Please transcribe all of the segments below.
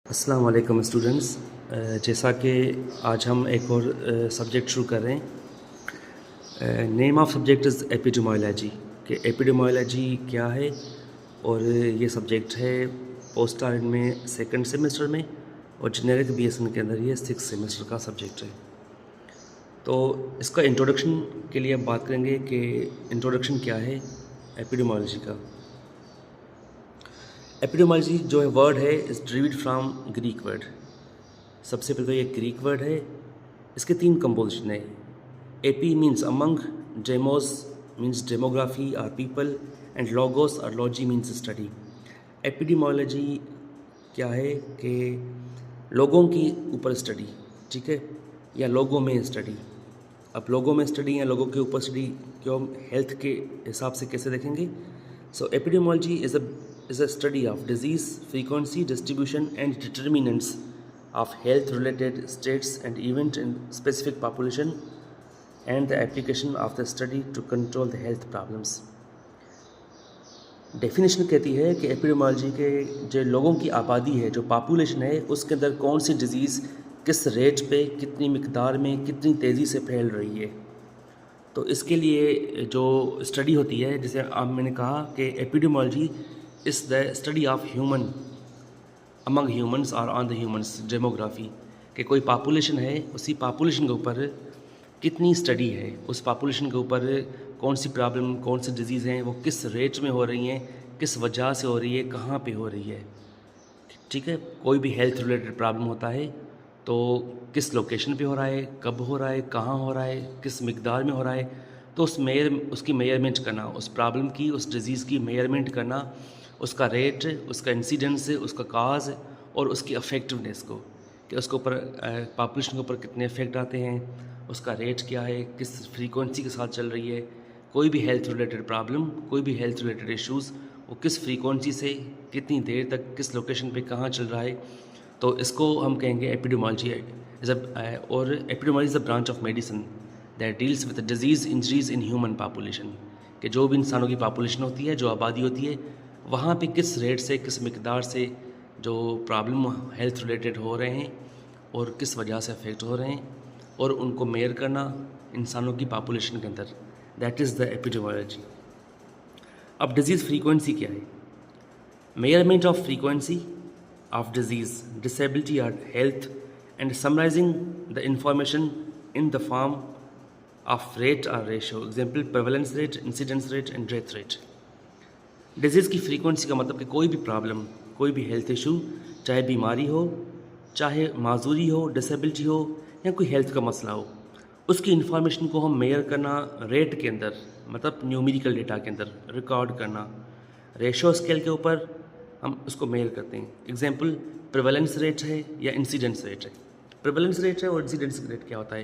अस्सलाम वालेकुम स्टूडेंट्स। जैसा कि आज हम एक और सब्जेक्ट शुरू कर रहे हैं। Name of subject is epidemiology कि एपिडेमियोलॉजी क्या है। और ये सब्जेक्ट है पोस्ट आर्ट में सेकंड सेमेस्टर में और जेनेरिक बीएसएन के अंदर ये 6th सेमेस्टर का सब्जेक्ट है। तो इसका इंट्रोडक्शन के लिए हम बात करेंगे कि इंट्रोडक्शन क्या है एपिडेमियोलॉजी का। एपिडेमियोलॉजी जो है वर्ड है is derived from Greek word. सबसे पहले तो ये ग्रीक वर्ड है। इसके 3 कंपोजिशन है। Epi means among, demos means demography or people and logos और लॉजी मीन्स स्टडी। एपिडेमियोलॉजी क्या है कि लोगों की ऊपर स्टडी, ठीक है, या लोगों में स्टडी। अब लोगों में स्टडी या लोगों के ऊपर स्टडी क्यों हेल्थ के हिसाब से कैसे देखेंगे। सो epidemiology is a study of disease frequency, distribution and determinants of health related states and event in specific population and the application of the study to control the health problems. Definition कहती है कि epidemiology के जो लोगों की आबादी है, जो पॉपुलेशन है, उसके अंदर कौन सी डिज़ीज़ किस रेट पे, कितनी मिकदार में, कितनी तेज़ी से फैल रही है। तो इसके लिए जो स्टडी होती है, जैसे अब मैंने कहा कि epidemiology is the study of human among humans और ऑन द ह्यूमंस डेमोग्राफी कि कोई पॉपुलेशन है, उसी पॉपुलेशन के ऊपर कितनी स्टडी है, उस पॉपुलेशन के ऊपर कौन सी प्रॉब्लम, कौन सी डिज़ीज़ हैं, वो किस रेट में हो रही हैं, किस वजह से हो रही है, कहाँ पे हो रही है। ठीक है, कोई भी हेल्थ रिलेटेड प्रॉब्लम होता है तो किस लोकेशन पे हो रहा है, कब हो रहा है, कहाँ हो रहा है, किस मिकदार में हो रहा है। तो उसकी मेजरमेंट करना, उस प्रॉब्लम की, उस डिज़ीज़ की मेजरमेंट करना, उसका रेट, उसका इंसिडेंस, उसका काज और उसकी अफेक्टिवनेस को, कि उसके ऊपर पॉपुलेशन के ऊपर कितने इफेक्ट आते हैं, उसका रेट क्या है, किस फ्रीक्वेंसी के साथ चल रही है। कोई भी हेल्थ रिलेटेड प्रॉब्लम, कोई भी हेल्थ रिलेटेड इश्यूज़, वो किस फ्रीक्वेंसी से कितनी देर तक किस लोकेशन पे कहाँ चल रहा है। तो इसको हम कहेंगे एपिडेमियोलॉजी है। और epidemiology is a branch of medicine that deals with disease injuries in human population कि जो भी इंसानों की पॉपुलेशन होती है, जो आबादी होती है, वहाँ पे किस रेट से, किस मिकदार से जो प्रॉब्लम हेल्थ रिलेटेड हो रहे हैं और किस वजह से अफेक्ट हो रहे हैं, और उनको मेयर करना इंसानों की पॉपुलेशन के अंदर, दैट इज़ द एपिडेमियोलॉजी। अब डिजीज़ फ्रीक्वेंसी क्या है? Measurement of frequency of disease, disability or health, and summarizing the information in the form of rate or ratio. Example, prevalence rate, incidence rate and death rate. Disease की frequency का मतलब कि कोई भी problem, कोई भी हेल्थ इशू, चाहे बीमारी हो, चाहे माजूरी हो, डिसेबिलिटी हो या कोई हेल्थ का मसला हो, उसकी इन्फॉर्मेशन को हम मेयर करना रेट के अंदर, मतलब न्यूमेरिकल डेटा के अंदर रिकॉर्ड करना, रेशो स्केल के ऊपर हम उसको मेयर करते हैं। एग्जाम्पल, प्रिवेलेंस रेट है या इंसिडेंस रेट है। प्रिवेलेंस रेट है और इंसिडेंस रेट क्या होता है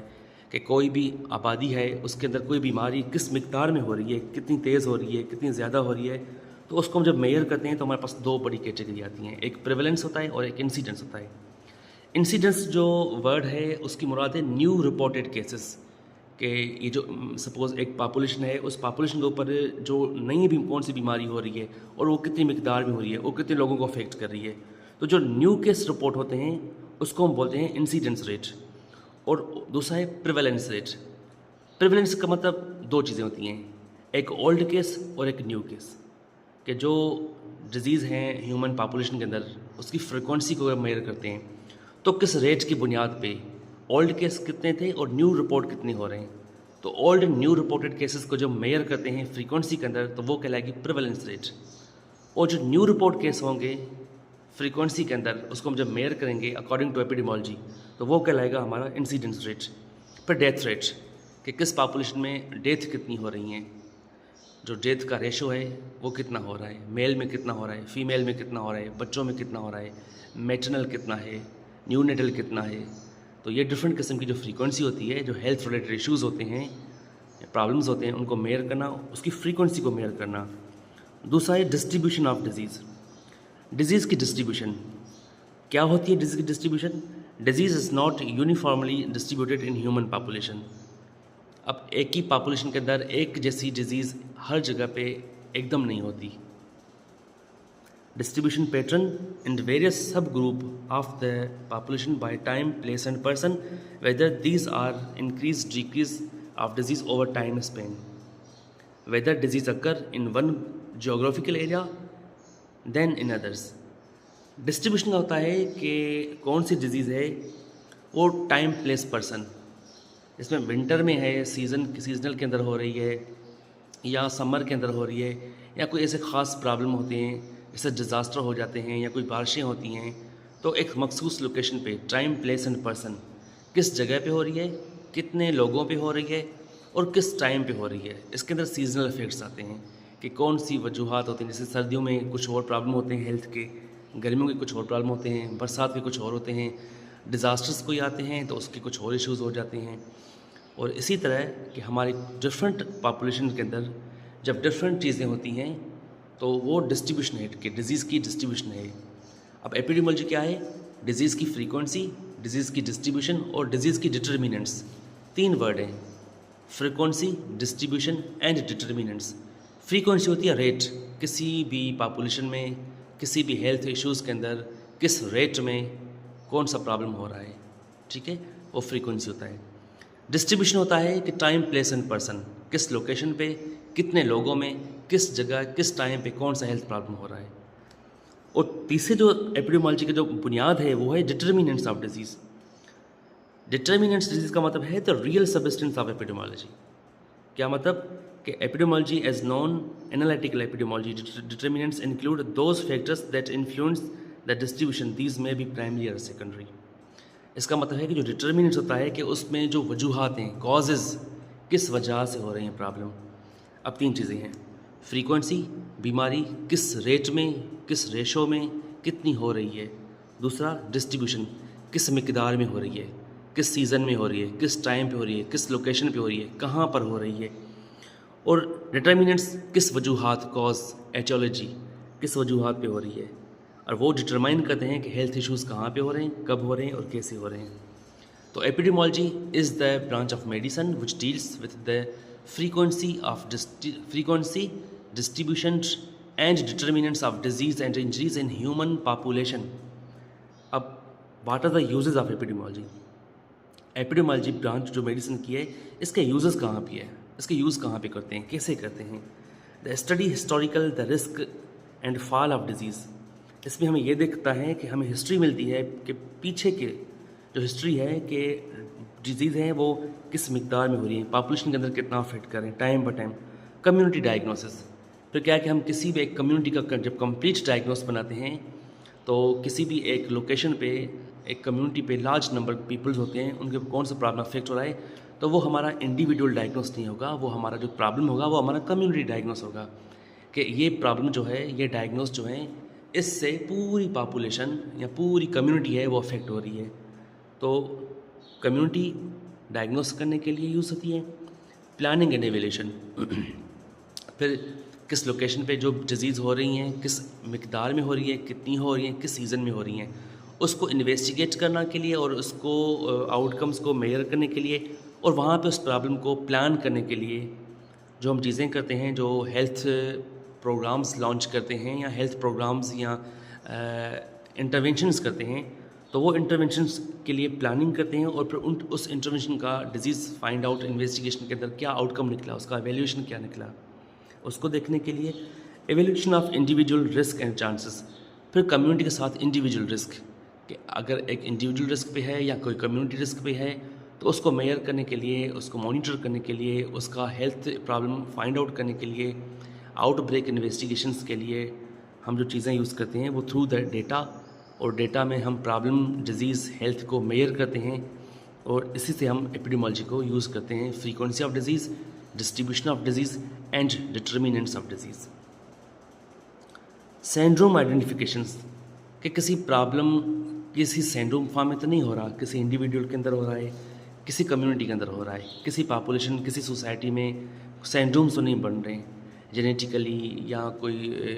कि कोई भी आबादी है, उसके अंदर कोई बीमारी किस मिकदार में हो रही है, कितनी तेज़ हो रही है, कितनी ज़्यादा हो रही है। तो उसको हम जब मेयर करते हैं तो हमारे पास 2 बड़ी कैटेगरी आती हैं, एक प्रिवेलेंस होता है और एक इंसिडेंस होता है। इंसिडेंस जो वर्ड है उसकी मुराद है न्यू रिपोर्टेड केसेस कि ये जो सपोज़ एक पॉपुलेशन है, उस पॉपुलेशन के ऊपर जो नई भी कौन सी बीमारी हो रही है और वो कितनी मिकदार में हो रही है, वो कितने लोगों को अफेक्ट कर रही है। तो जो न्यू केस रिपोर्ट होते हैं उसको हम बोलते हैं इंसिडेंस रेट, और दूसरा है प्रिवेलेंस रेट। प्रिवेलेंस का मतलब 2 चीज़ें होती हैं, एक ओल्ड केस और एक न्यू केस, कि जो डिज़ीज़ हैं ह्यूमन पॉपुलेशन के अंदर उसकी फ्रिक्वेंसी को मेजर करते हैं तो किस रेट की बुनियाद पे ओल्ड केस कितने थे और न्यू रिपोर्ट कितने हो रहे हैं। तो ओल्ड न्यू रिपोर्टेड केसेस को जब मेजर करते हैं फ्रीक्वेंसी के अंदर तो वो कहलाएगी प्रिवेलेंस रेट, और जो न्यू रिपोर्ट केस होंगे फ्रीक्वेंसी के अंदर उसको हम जब मेजर करेंगे अकॉर्डिंग टू एपिडेमियोलॉजी तो वो कहलाएगा हमारा इंसिडेंस रेट। फिर डेथ रेट कि किस पॉपुलेशन में डेथ कितनी हो रही हैं, जो डेथ का रेशो है वो कितना हो रहा है, मेल में कितना हो रहा है, फीमेल में कितना हो रहा है, बच्चों में कितना हो रहा है, मैटरनल कितना है, न्यूनेटल कितना है। तो ये डिफरेंट किस्म की जो फ्रीक्वेंसी होती है, जो हेल्थ रिलेटेड इश्यूज़ होते हैं, प्रॉब्लम्स होते हैं, उनको मेयर करना, उसकी फ्रीक्वेंसी को मेयर करना। दूसरा है डिस्ट्रीब्यूशन ऑफ डिजीज़। डिजीज़ की डिस्ट्रीब्यूशन क्या होती है? डिजीज़ की distribution, disease is not uniformly distributed in human population. अब एक ही पॉपुलेशन के अंदर एक जैसी डिज़ीज़ हर जगह पे एकदम नहीं होती। distribution pattern and various subgroup of the population by time, place and person, whether these are increase, decrease of disease over time span, whether disease occur in one geographical area then in others. Distribution का होता है कि कौन सी disease है वो time, place, person, इसमें winter में है, सीजनल के अंदर हो रही है या समर के अंदर हो रही है, या कोई ऐसे ख़ास प्रॉब्लम होते हैं जैसे डिज़ास्टर हो जाते हैं या कोई बारिशें होती हैं, तो एक मखसूस लोकेशन पे टाइम, प्लेस एंड पर्सन, किस जगह पे हो रही है, कितने लोगों पे हो रही है और किस टाइम पे हो रही है। इसके अंदर सीजनल इफ़ेक्ट्स आते हैं कि कौन सी वजूहात होती हैं, जैसे सर्दियों में कुछ और प्रॉब्लम होते हैं हेल्थ के, गर्मियों के कुछ और प्रॉब्लम होते हैं, बरसात के कुछ और होते हैं, डिज़ास्टर्स कोई आते हैं तो उसके कुछ और इश्यूज़ हो जाते हैं। और इसी तरह कि हमारे डिफरेंट पॉपुलेशन के अंदर जब डिफरेंट चीज़ें होती हैं तो वो डिस्ट्रीब्यूशन है कि डिज़ीज़ की डिस्ट्रीब्यूशन है। अब एपिडेमियोलॉजी क्या है? डिज़ीज़ की फ्रीक्वेंसी, डिज़ीज़ की डिस्ट्रीब्यूशन और डिज़ीज़ की डिटर्मिनेंट्स, 3 वर्ड हैं, frequency, distribution and determinants. Frequency होती है रेट, किसी भी पॉपुलेशन में, किसी भी हेल्थ इश्यूज़ के अंदर किस रेट में कौन सा प्रॉब्लम हो रहा है, ठीक है, वो फ्रीक्वेंसी होता है। डिस्ट्रीब्यूशन होता है कि टाइम, प्लेस एंड पर्सन, किस लोकेशन पे, कितने लोगों में, किस जगह, किस टाइम पे कौन सा हेल्थ प्रॉब्लम हो रहा है। और तीसरे जो एपिडेमियोलॉजी की जो बुनियाद है वो है determinants of disease. Determinants disease का मतलब है the real substance of epidemiology. क्या मतलब कि epidemiology as non analytical epidemiology determinants include those factors that influence the distribution, these may be primary और सेकेंडरी। इसका मतलब है कि जो डिटर्मिनेंट्स होता है कि उसमें जो वजूहात हैं, कॉजेज़, किस वजह से हो रही हैं प्रॉब्लम। अब 3 चीज़ें हैं, फ्रीक्वेंसी, बीमारी किस रेट में, किस रेशो में कितनी हो रही है। दूसरा डिस्ट्रीब्यूशन, किस मिकदार में हो रही है, किस सीज़न में हो रही है, किस टाइम पे हो रही है, किस लोकेशन पे हो रही है, कहाँ पर हो रही है। और डिटर्मिनेंट्स किस वजूहात, कॉज, एटियोलॉजी, किस वजूहात पे हो रही है, और वो डिटरमाइन करते हैं कि हेल्थ इश्यूज़ कहाँ पे हो रहे हैं, कब हो रहे हैं और कैसे हो रहे हैं। तो epidemiology is the branch of medicine which deals with the frequency, distribution and determinants of disease and injuries in human population. अब what are the uses of epidemiology? Epidemiology branch जो मेडिसिन की है, इसके यूजेस कहाँ पे है, इसके use कहाँ पे करते हैं, कैसे करते हैं। The study historical the risk and fall of disease, इसमें हमें ये दिखता है कि हमें हिस्ट्री मिलती है कि पीछे के जो हिस्ट्री है कि डिजीज़ हैं वो किस मिकदार में हो रही है, पॉपुलेशन के अंदर कितना अफेक्ट कर रहे हैं time by time. Community diagnosis, फिर क्या है कि हम किसी भी एक कम्युनिटी का जब कंप्लीट डायग्नोस बनाते हैं तो किसी भी एक लोकेशन पे, एक कम्युनिटी पे लार्ज नंबर पीपल्स होते हैं, उनके कौन सा प्रॉब्लम अफेक्ट हो रहा है, तो वो हमारा इंडिविजुअल डायग्नोस नहीं होगा, वो हमारा जो प्रॉब्लम होगा वो हमारा कम्युनिटी डायग्नोस होगा कि ये प्रॉब्लम जो है, ये डायग्नोस जो है, इससे पूरी पॉपुलेशन या पूरी कम्युनिटी है वो अफेक्ट हो रही है। तो कम्युनिटी डायग्नोस करने के लिए यूज़ होती है। प्लानिंग एंड एवेल्यूशन, फिर किस लोकेशन पे जो डिजीज़ हो रही हैं, किस मिकदार में हो रही है, कितनी हो रही हैं, किस सीज़न में हो रही हैं, उसको इन्वेस्टिगेट करने के लिए और उसको आउटकम्स को मेजर करने के लिए और वहाँ पे उस प्रॉब्लम को प्लान करने के लिए जो हम चीज़ें करते हैं, जो हेल्थ प्रोग्राम्स लॉन्च करते हैं या हेल्थ प्रोग्राम्स या इंटरवेंशंस करते हैं, तो वो इंटरवेंशंस के लिए प्लानिंग करते हैं और फिर उस इंटरवेंशन का डिजीज़ फाइंड आउट, इन्वेस्टिगेशन के अंदर क्या आउटकम निकला, उसका एवेल्यूशन क्या निकला, उसको देखने के लिए evaluation of individual risk and chances. फिर कम्युनिटी के साथ इंडिविजुअल रिस्क, कि अगर एक इंडिविजुअल रिस्क पे है या कोई कम्युनिटी रिस्क पे है तो उसको मेजर करने के लिए, उसको मॉनिटर करने के लिए, उसका हेल्थ प्रॉब्लम फाइंड आउट करने के लिए, आउटब्रेक इन्वेस्टिगेशंस के लिए हम जो चीज़ें यूज़ करते हैं वो थ्रू द डेटा, और डेटा में हम प्रॉब्लम, डिजीज़, हेल्थ को मेजर करते हैं और इसी से हम एपिडेमियोलॉजी को यूज़ करते हैं। Frequency of disease, distribution of disease and determinants of disease. Syndrome identifications, कि किसी प्रॉब्लम किसी सिंड्रोम फॉर्म में तो नहीं हो रहा, किसी इंडिविजुअल के अंदर हो रहा है, किसी कम्युनिटी के अंदर हो रहा है, किसी पॉपुलेशन, किसी सोसाइटी में सिंड्रोम्स तो नहीं बन रहे हैं जेनेटिकली या कोई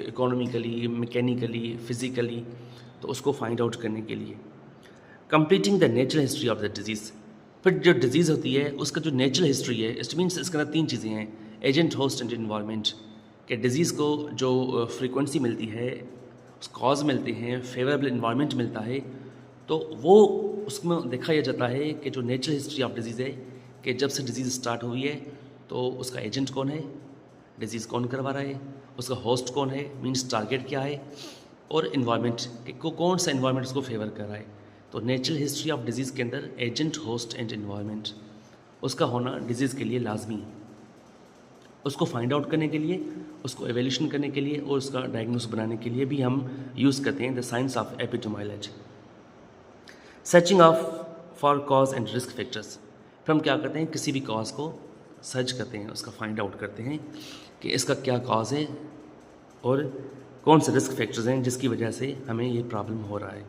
इकोनॉमिकली, मैकेनिकली, फिज़िकली, तो उसको फाइंड आउट करने के लिए। Completing the natural history of the disease, फिर जो डिजीज़ होती है उसका जो नेचुरल हिस्ट्री है, इट मीन्स इसके अंदर 3 चीज़ें हैं, एजेंट, होस्ट एंड इन्वायरमेंट। कि डिजीज़ को जो फ्रीक्वेंसी मिलती है, कॉज मिलते हैं, फेवरेबल इन्वायरमेंट मिलता है, तो वो उसमें देखा यह जाता है कि जो नेचुरल हिस्ट्री ऑफ डिजीज़ है कि जब से डिजीज़ स्टार्ट हुई है तो उसका एजेंट कौन है, डिजीज़ कौन करवा रहा है, उसका होस्ट कौन है, मीन्स टारगेट क्या है, और इन्वायरमेंट को कौन सा इन्वायरमेंट उसको फेवर कर रहा है। तो नेचुरल हिस्ट्री ऑफ डिजीज़ के अंदर एजेंट, होस्ट एंड इन्वायरमेंट उसका होना डिजीज़ के लिए लाजमी है। उसको फाइंड आउट करने के लिए, उसको एवेल्यूशन करने के लिए और उसका डायग्नोस बनाने के लिए भी हम यूज़ करते हैं the science of epidemiology. Searching of for cause and risk factors, फिर हम क्या करते हैं, किसी भी कॉज को सर्च करते हैं, उसका फाइंड आउट करते हैं कि इसका क्या कॉज है और कौन से रिस्क फैक्टर्स हैं जिसकी वजह से हमें ये प्रॉब्लम हो रहा है।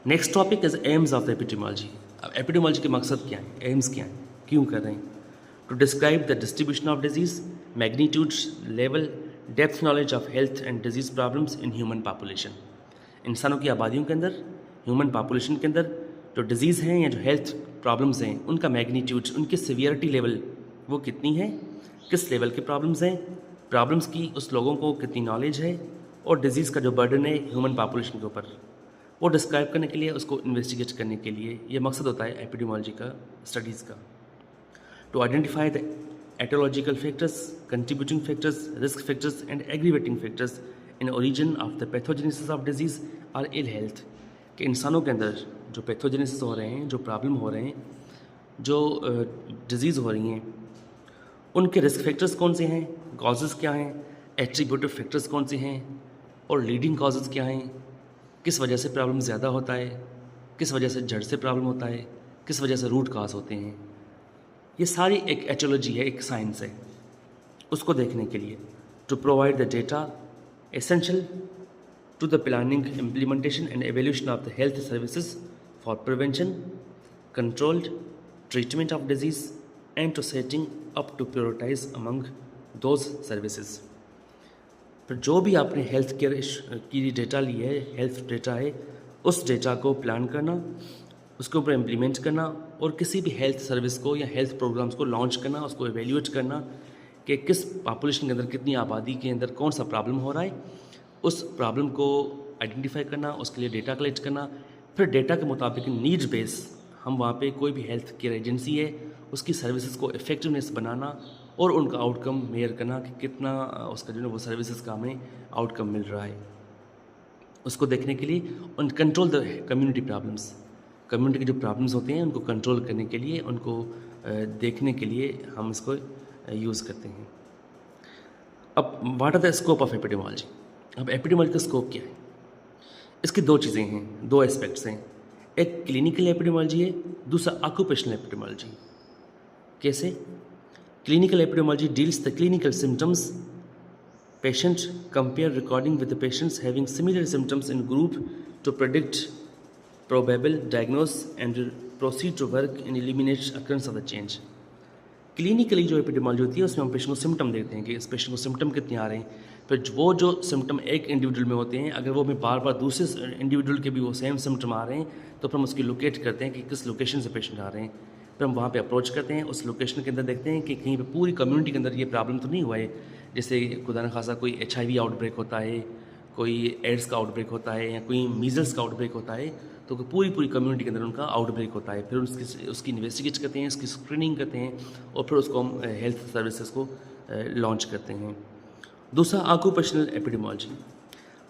Next topic is AIIMS of the epidemiology. अब एपिडेमियोलॉजी के मकसद क्या है, एम्स क्या है, क्यों कर रहे हैं? To describe the distribution of disease, magnitude, level, depth knowledge of health and disease problems in human population. इंसानों की आबादियों के अंदर, ह्यूमन पॉपुलेशन के अंदर जो डिजीज़ हैं या जो हेल्थ प्रॉब्लम्स हैं उनका मैग्नीट्यूड, उनकी सीवियरिटी लेवल वो कितनी है, किस लेवल के प्रॉब्लम्स हैं, प्रॉब्लम्स की उस लोगों को कितनी नॉलेज है, और डिजीज़ का जो बर्डन है ह्यूमन पॉपुलेशन के ऊपर वो डिस्क्राइब करने के लिए, उसको इन्वेस्टिगेट करने के लिए ये मकसद होता है एपिडेमियोलॉजी का, स्टडीज़ का। To identify the aetiological factors, contributing factors, risk factors and aggravating factors in origin of the pathogenesis of disease और इल हेल्थ, कि इंसानों के अंदर जो पैथोजेनेसिस हो रहे हैं, जो प्रॉब्लम हो रहे हैं, जो डिजीज़ हो रही हैं, उनके रिस्क फैक्टर्स कौन से हैं, कॉजेज़ क्या हैं, एट्रीब्यूटिव फैक्टर्स कौन से हैं, और लीडिंग कॉजेज़ क्या हैं, किस वजह से प्रॉब्लम ज़्यादा होता है, किस वजह से जड़ से प्रॉब्लम होता है, किस वजह से रूट काज होते हैं। ये सारी एक एटियोलॉजी है, एक साइंस है। उसको देखने के लिए to provide the data essential to the planning, implementation and evaluation of the health services for prevention, controlled treatment of disease and to setting up to prioritize among those services। फिर जो भी आपने health care की data ली है, health data है, उस data को plan करना, उसके ऊपर इम्प्लीमेंट करना और किसी भी हेल्थ सर्विस को या हेल्थ प्रोग्राम्स को लॉन्च करना, उसको एवेल्यूएट करना कि किस पॉपुलेशन के अंदर, कितनी आबादी के अंदर कौन सा प्रॉब्लम हो रहा है, उस प्रॉब्लम को आइडेंटिफाई करना, उसके लिए डेटा कलेक्ट करना, फिर डेटा के मुताबिक नीड्स बेस हम वहाँ पे कोई भी हेल्थ केयर एजेंसी है उसकी सर्विसेज को इफ़ेक्टिवनेस बनाना और उनका आउटकम मेयर करना कि कितना उसका जो है वो सर्विसेज का हमें आउटकम मिल रहा है। उसको देखने के लिए उन control the community problems, community के जो प्रॉब्लम्स होते हैं उनको कंट्रोल करने के लिए, उनको देखने के लिए हम इसको यूज़ करते हैं। अब what are the scope of epidemiology. अब एपिडेमियोलॉजी का स्कोप क्या है? इसकी दो चीज़ें हैं, दो एस्पेक्ट्स हैं। एक क्लिनिकल एपिडेमियोलॉजी है, दूसरा ऑक्यूपेशनल एपिडेमियोलॉजी। कैसे? Clinical epidemiology deals the clinical symptoms patient compare recording with the patients having similar symptoms in group to predict probable diagnose and proceed to work in eliminate occurrence of the change. Clinically जो epidemiology होती है उसमें हम patient को symptom देखते हैं कि इस पेशेंट को सिम्टम कितने आ रहे हैं, फिर वो जो सिम्टम एक इंडिविजुअल में होते हैं अगर वो हमें बार बार दूसरे इंडिविजुअल के भी वो सेम सिम्टम आ रहे हैं तो फिर हम उसकी लोकेट करते हैं कि किस लोकेशन से पेशेंट आ रहे हैं, फिर हम वहाँ पे अप्रोच करते हैं, उस लोकेशन के अंदर देखते हैं कि कहीं पे पूरी कम्युनिटी के अंदर ये प्रॉब्लम तो नहीं हुआ है, जैसे खुदा न खासा कोई HIV आउटब्रेक होता है, कोई एड्स का आउटब्रेक होता है या कोई मीजल्स का आउटब्रेक होता है, तो पूरी कम्युनिटी के अंदर उनका आउटब्रेक होता है। फिर उसकी इन्वेस्टिगेट करते हैं, उसकी स्क्रीनिंग करते हैं और फिर उसको हम हेल्थ सर्विसेज को लॉन्च करते हैं। दूसरा occupational epidemiology.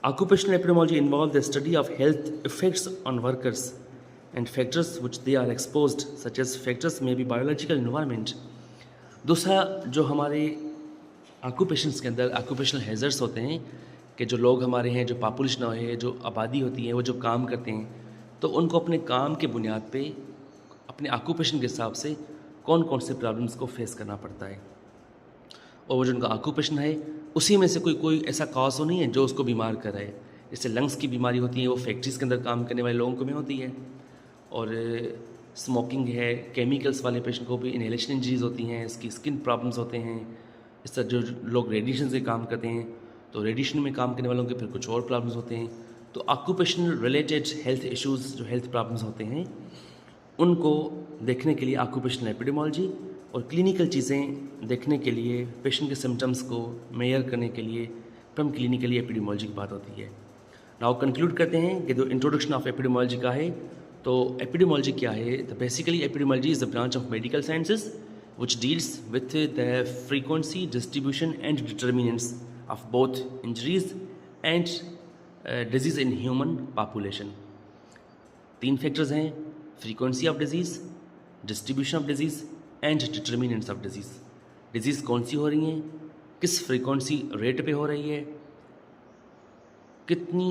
Occupational epidemiology involve the study of health effects on workers and factors which they are exposed such as factors may be biological environment. दूसरा जो हमारे ऑक्यूपेशंस के अंदर ऑक्यूपेशनल हैजर्ड्स होते हैं कि जो लोग हमारे हैं, जो पॉपुलेशन है, जो आबादी होती है, वो जो काम करते हैं तो उनको अपने काम के बुनियाद पे अपने ऑक्यूपेशन के हिसाब से कौन कौन से प्रॉब्लम्स को फेस करना पड़ता है, और वो जो उनका ऑक्यूपेशन है उसी में से कोई ऐसा कॉज तो नहीं है जो उसको बीमार कर रहा है। जैसे लंग्स की बीमारी होती है वो फैक्ट्रीज़ के अंदर काम करने वाले लोगों को में होती है, और स्मोकिंग है, केमिकल्स वाले पेशेंट को भी इनहेलेशन इंजरीज होती हैं, इसकी स्किन प्रॉब्लम्स होते हैं। इस तरह जो लोग रेडिएशन से काम करते हैं तो रेडिएशन में काम करने वालों के फिर कुछ और प्रॉब्लम्स होते हैं। तो ऑक्यूपेशनल रिलेटेड हेल्थ इश्यूज़ जो हेल्थ प्रॉब्लम्स होते हैं उनको देखने के लिए ऑक्यूपेशनल एपिडेमियोलॉजी, और क्लिनिकल चीज़ें देखने के लिए पेशेंट के सिम्टम्स को मेयर करने के लिए फ्रॉम क्लिनिकली एपिडेमियोलॉजी की बात होती है। नाउ कंक्लूड करते हैं कि जो इंट्रोडक्शन ऑफ एपिडेमियोलॉजी का है, तो एपिडेमियोलॉजी क्या है? तो basically epidemiology is the branch of medical sciences which deals with the frequency, distribution and determinants of both injuries and disease in human population. 3 factors हैं: frequency of disease, distribution of disease and determinants of disease. Disease कौन सी हो रही हैं, किस frequency rate पे हो रही है, कितनी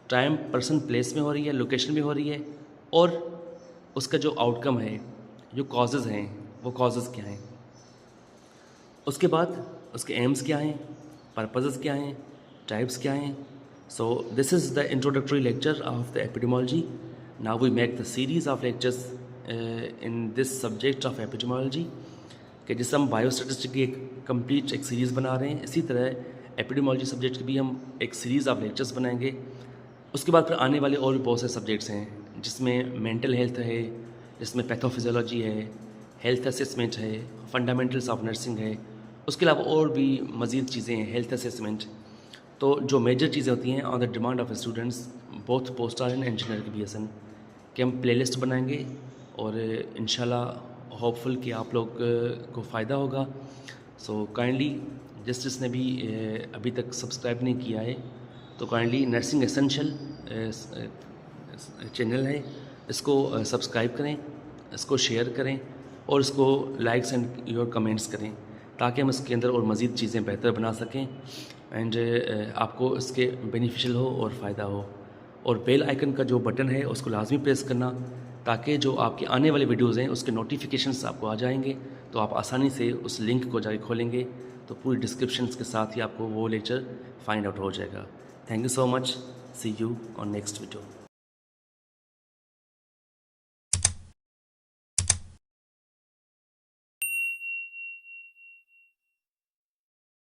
टाइम, पर्सन, प्लेस में हो रही है, लोकेशन में हो रही है, और उसका जो आउटकम है, जो कॉजेज़ हैं, वो कॉजेज़ क्या हैं। उसके बाद उसके एम्स क्या हैं, पर्पसेस क्या हैं, टाइप्स क्या हैं। So this is the introductory lecture of the epidemiology. Now we make the series of lectures in this subject of epidemiology, कि जिससे हम बायोस्टैटिस्टिक्स की एक कंप्लीट एक सीरीज़ बना रहे हैं। इसी तरह एपिडेमियोलॉजी सब्जेक्ट की भी हम एक सीरीज़ ऑफ लेक्चर्स बनाएंगे। उसके बाद फिर आने वाले और भी बहुत से सब्जेक्ट्स हैं, जिसमें मेंटल हेल्थ है, जिसमें पैथोफिजियोलॉजी है, हेल्थ असेसमेंट है, फंडामेंटल्स ऑफ नर्सिंग है। उसके अलावा और भी मज़ीद चीज़ें हैं, हेल्थ असेसमेंट। तो जो मेजर चीज़ें होती हैं on the demand of students both post and engineer की BSN के हम प्लेलिस्ट बनाएंगे, और इंशाल्लाह होपफुल कि आप लोग को फ़ायदा होगा। सो काइंडली जिसने भी अभी तक सब्सक्राइब नहीं किया है, तो काइंडली नर्सिंग एसेंशियल चैनल है, इसको सब्सक्राइब करें, इसको शेयर करें, और इसको लाइक्स एंड योर कमेंट्स करें, ताकि हम इसके अंदर और मज़ीद चीज़ें बेहतर बना सकें एंड आपको इसके बेनिफिशियल हो और फ़ायदा हो। और बेल आइकन का जो बटन है उसको लाजमी प्रेस करना, ताकि जो आपके आने वाले वीडियोज़ हैं उसके नोटिफिकेशंस आपको आ जाएंगे, तो आप आसानी से उस लिंक को जाके खोलेंगे तो पूरी डिस्क्रिप्शंस के साथ ही आपको वो लेक्चर फाइंड आउट हो जाएगा। Thank you so much, see you on next video.